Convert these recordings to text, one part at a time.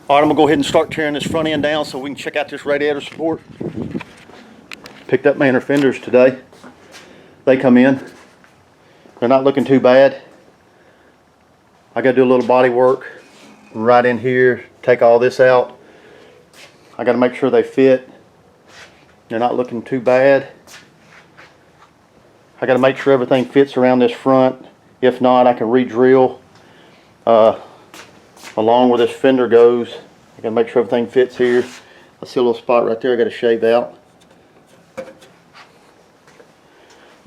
All right, I'm gonna go ahead and start tearing this front end down so we can check out this radiator support. Picked up my inner fenders today. They come in. They're not looking too bad. I gotta do a little body work right in here, take all this out. I gotta make sure they fit. They're not looking too bad. I gotta make sure everything fits around this front. If not, I can re-drill along where this fender goes. I gotta make sure everything fits here. I see a little spot right there I gotta shave out.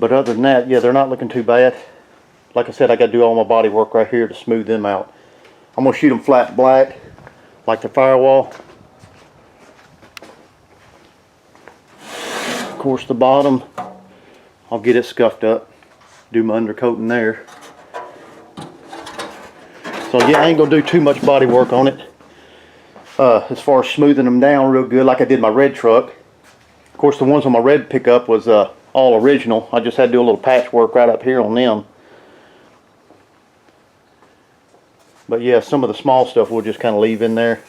But other than that, yeah, they're not looking too bad. Like I said, I gotta do all my body work right here to smooth them out. I'm gonna shoot them flat black, like the firewall. Of course, the bottom, I'll get it scuffed up, do my undercoating there. So yeah, I ain't gonna do too much body work on it. As far as smoothing them down real good, like I did my red truck. Of course, the ones on my red pickup was all original. I just had to do a little patchwork right up here on them. But yeah, some of the small stuff we'll just kind of leave in there.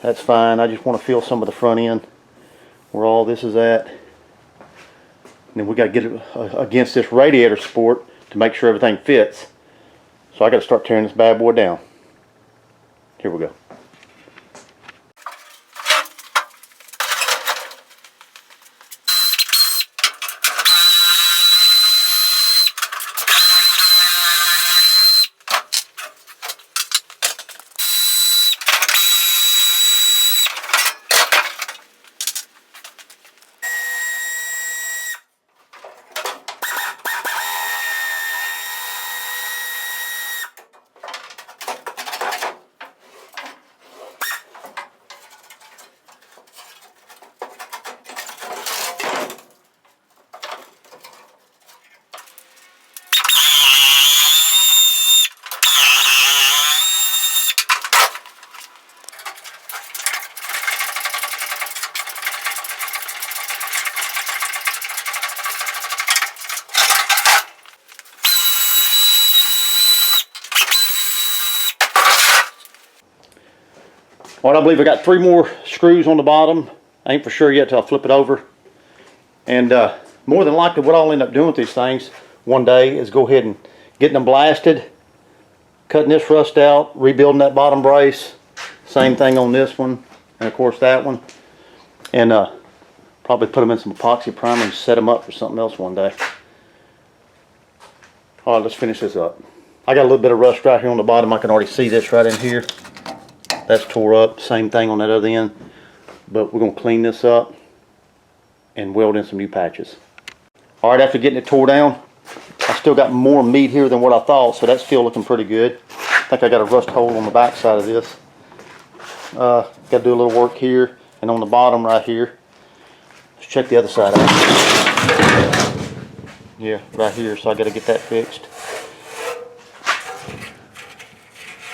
That's fine. I just want to feel some of the front end where all this is at. And then we got to get it against this radiator support to make sure everything fits. So I got to start tearing this bad boy down. Here we go. Alright, I believe I got 3 more screws on the bottom. I ain't for sure yet till I flip it over. And more than likely what I'll end up doing with these things one day is go ahead and getting them blasted, cutting this rust out, rebuilding that bottom brace. Same thing on this one, and of course that one. And probably put them in some epoxy primer and set them up for something else one day. Alright, let's finish this up. I got a little bit of rust right here on the bottom. I can already see this right in here. That's tore up. Same thing on that other end. But we're going to clean this up and weld in some new patches. Alright, after getting it tore down, I still got more meat here than what I thought, so that's still looking pretty good. I think I got a rust hole on the back side of this. Got to do a little work here and on the bottom right here. Let's check the other side out. Yeah, right here, so I got to get that fixed.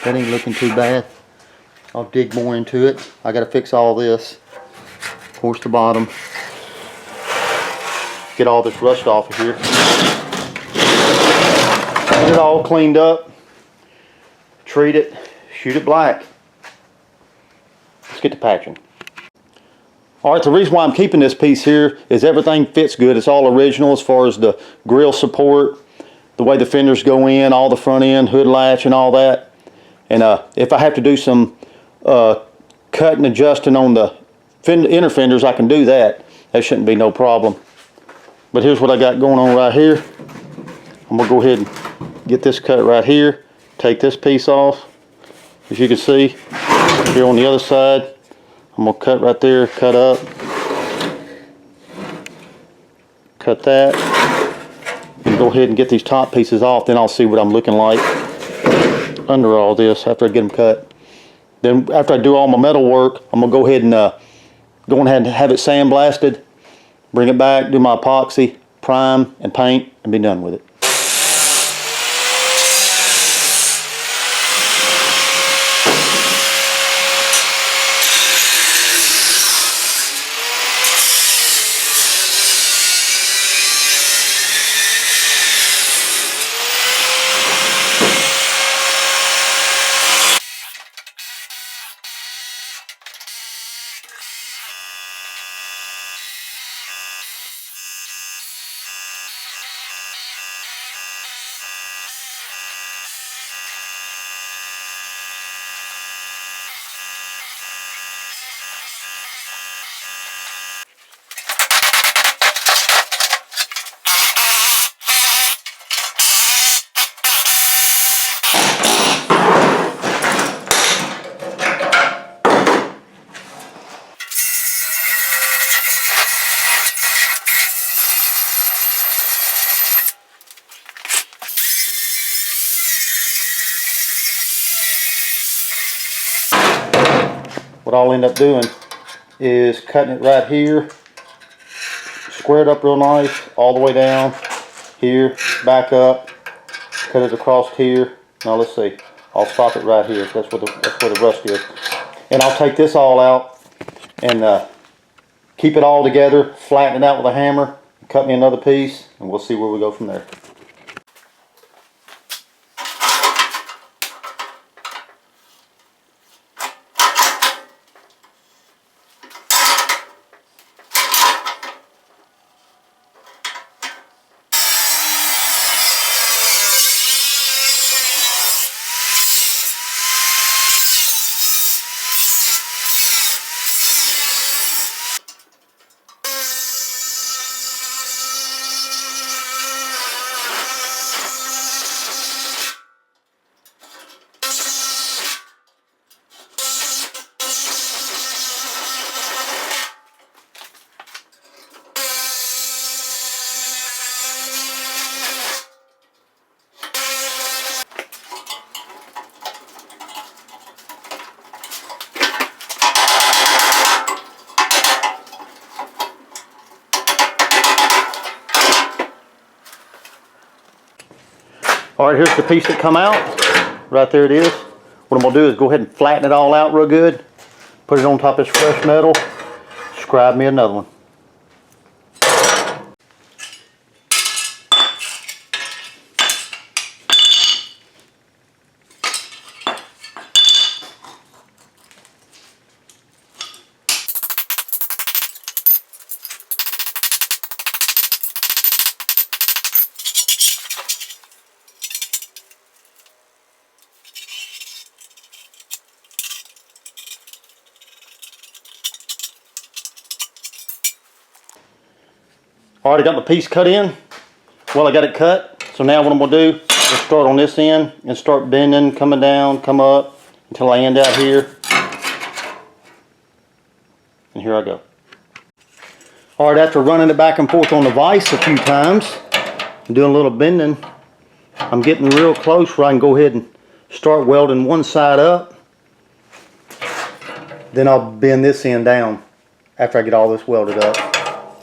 That ain't looking too bad. I'll dig more into it. I got to fix all this. Of course, the bottom. Get all this rust off of here. Get it all cleaned up. Treat it. Shoot it black. Let's get to patching. Alright, the reason why I'm keeping this piece here is everything fits good. It's all original as far as the grill support, the way the fenders go in, all the front end, hood latch and all that. And if I have to do some cut and adjusting on the inner fenders, I can do that. That shouldn't be no problem. But here's what I got going on right here. I'm going to go ahead and get this cut right here. Take this piece off. As you can see, here on the other side, I'm going to cut right there, cut up. Cut that. And go ahead and get these top pieces off. Then I'll see what I'm looking like under all this after I get them cut. Then after I do all my metal work, I'm going to go ahead and have it sandblasted, bring it back, do my epoxy, prime, and paint, and be done with it. what I'll end up doing is cutting it right here, square it up real nice, all the way down here, back up, cut it across here. Now let's see, I'll stop it right here. That's where the rust is. And I'll take this all out and keep it all together, flatten it out with a hammer, cut me another piece, and we'll see where we go from there. Alright, here's the piece that come out. Right there it is. What I'm going to do is go ahead and flatten it all out real good. Put it on top of this fresh metal. Scribe me another one. Alright, I got my piece cut in. Well, I got it cut. So now what I'm going to do is start on this end and start bending, coming down, come up until I end out here. And here I go. Alright, after running it back and forth on the vise a few times, and doing a little bending, I'm getting real close where I can go ahead and start welding one side up. Then I'll bend this end down after I get all this welded up.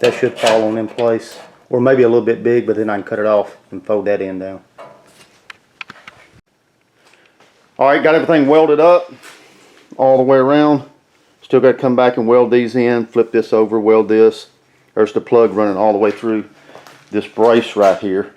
That should fall on in place, or maybe a little bit big, but then I can cut it off and fold that end down. Alright, got everything welded up all the way around. Still got to come back and weld these in, flip this over, weld this. There's the plug running all the way through this brace right here.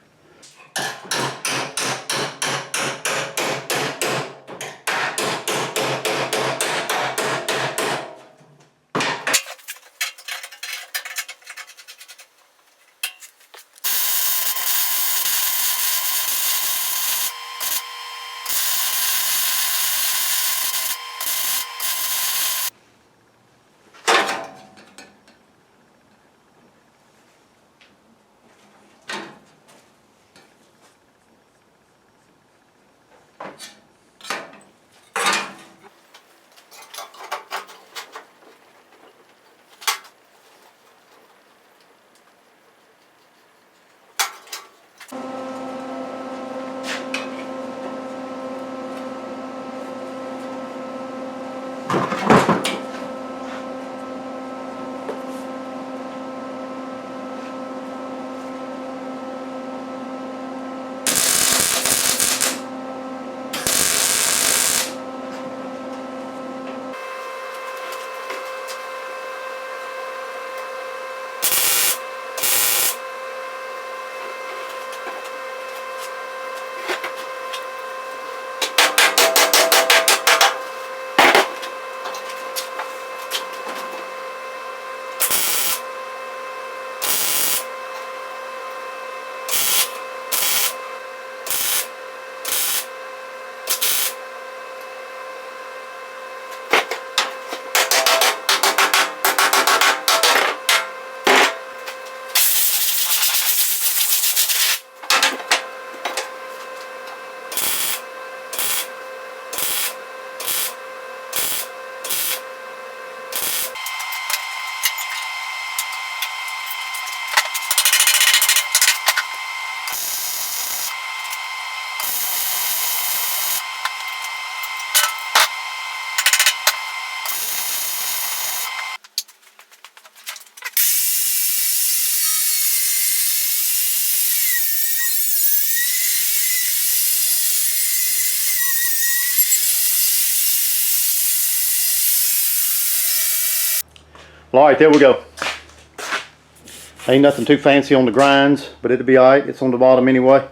All right, there we go. Ain't nothing too fancy on the grinds, but it'll be all right. It's on the bottom anyway.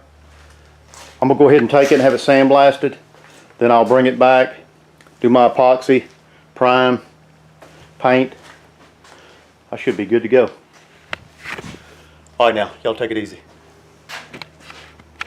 I'm gonna go ahead and take it and have it sandblasted. Then I'll bring it back, do my epoxy, prime, paint. I should be good to go. All right, now, y'all take it easy.